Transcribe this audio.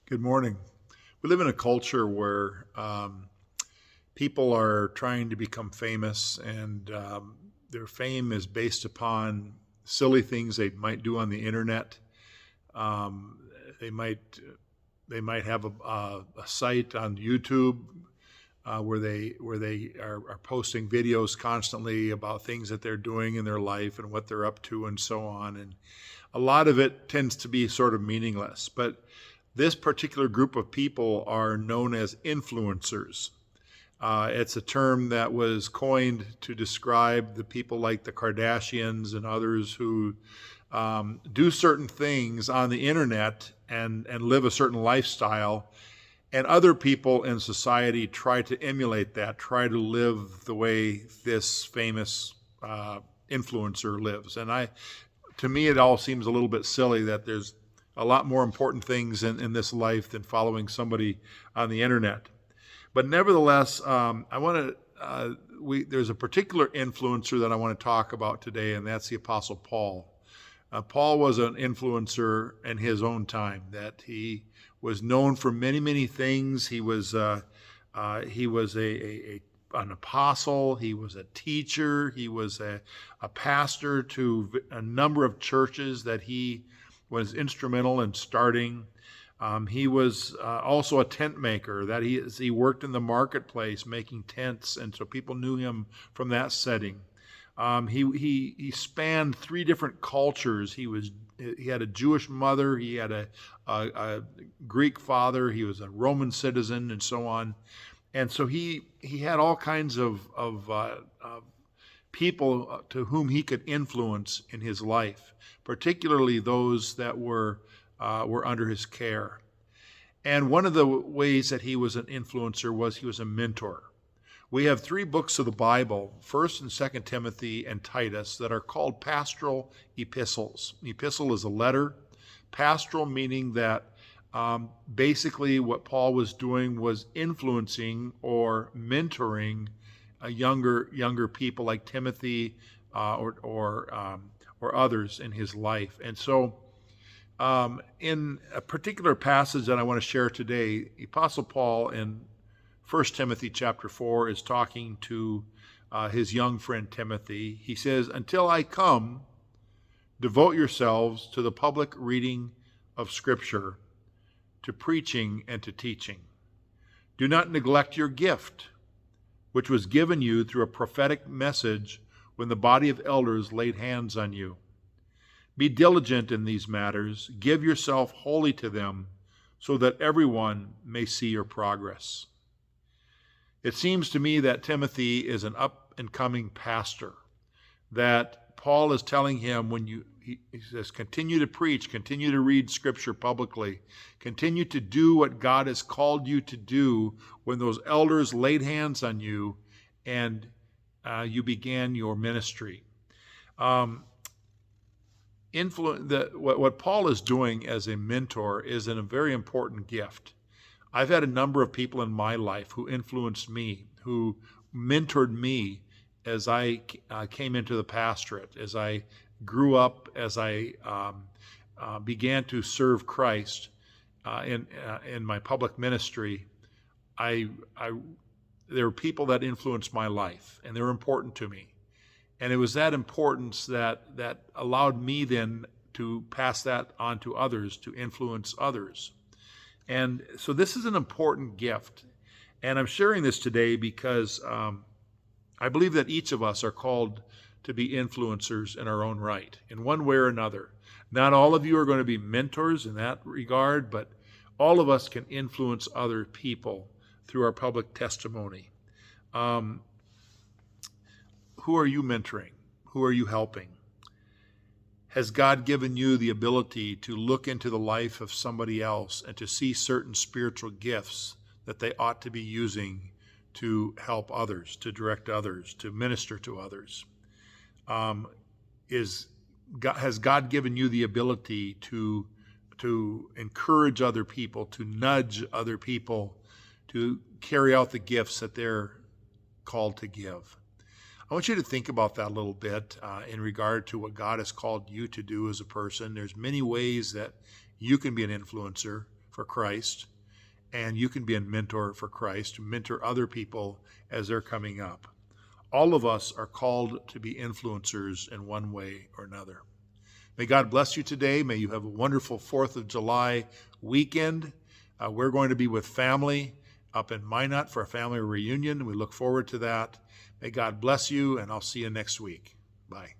Good morning. We live in a culture where people are trying to become famous, and their fame is based upon silly things they might do on the internet. Um, they might they might have a site on YouTube where they are posting videos constantly about things that they're doing in their life and what they're up to and so on. And a lot of it tends to be sort of meaningless. But this particular group of people are known as influencers. It's a term that was coined to describe the people like the Kardashians and others who do certain things on the internet and live a certain lifestyle. And other people in society try to emulate that, try to live the way this famous influencer lives. To me, it all seems a little bit silly that there's a lot more important things in this life than following somebody on the internet. But nevertheless, I want to. There's a particular influencer that I want to talk about today, and that's the Apostle Paul. Paul was an influencer in his own time. That he was known for many, many things. He was an apostle. He was a teacher. He was a pastor to a number of churches that he was instrumental in starting. He was also a tent maker. That he worked in the marketplace making tents, and so people knew him from that setting. He spanned three different cultures. He had a Jewish mother. He had a Greek father. He was a Roman citizen, and so on. And so he had all kinds of people to whom he could influence in his life, particularly those that were under his care. And one of the ways that he was an influencer was he was a mentor. We have three books of the Bible, 1st and 2nd Timothy and Titus, that are called pastoral epistles. Epistle is a letter. Pastoral meaning that basically what Paul was doing was influencing or mentoring younger people like Timothy or others in his life. And so in a particular passage that I want to share today, the Apostle Paul in 1 Timothy chapter 4 is talking to his young friend Timothy. He says, "Until I come, devote yourselves to the public reading of Scripture, to preaching and to teaching. Do not neglect your gift, which was given you through a prophetic message when the body of elders laid hands on you. Be diligent in these matters. Give yourself wholly to them, so that everyone may see your progress." It seems to me that Timothy is an up-and-coming pastor, that Paul is telling him he says, continue to preach, continue to read Scripture publicly, continue to do what God has called you to do when those elders laid hands on you and you began your ministry. What Paul is doing as a mentor is a very important gift. I've had a number of people in my life who influenced me, who mentored me as I came into the pastorate, as I grew up, as I began to serve Christ in my public ministry. There were people that influenced my life, and they were important to me. And it was that importance that allowed me then to pass that on to others, to influence others. And so this is an important gift. And I'm sharing this today because I believe that each of us are called to be influencers in our own right, in one way or another. Not all of you are going to be mentors in that regard, but all of us can influence other people through our public testimony. Who are you mentoring? Who are you helping? Has God given you the ability to look into the life of somebody else and to see certain spiritual gifts that they ought to be using to help others, to direct others, to minister to others? Has God given you the ability to encourage other people, to nudge other people, to carry out the gifts that they're called to give? I want you to think about that a little bit in regard to what God has called you to do as a person. There's many ways that you can be an influencer. for Christ, and you can be a mentor for Christ, mentor other people as they're coming up. All of us are called to be influencers in one way or another. May God bless you today. May you have a wonderful 4th of July weekend. We're going to be with family up in Minot for a family reunion. We look forward to that. May God bless you, and I'll see you next week. Bye.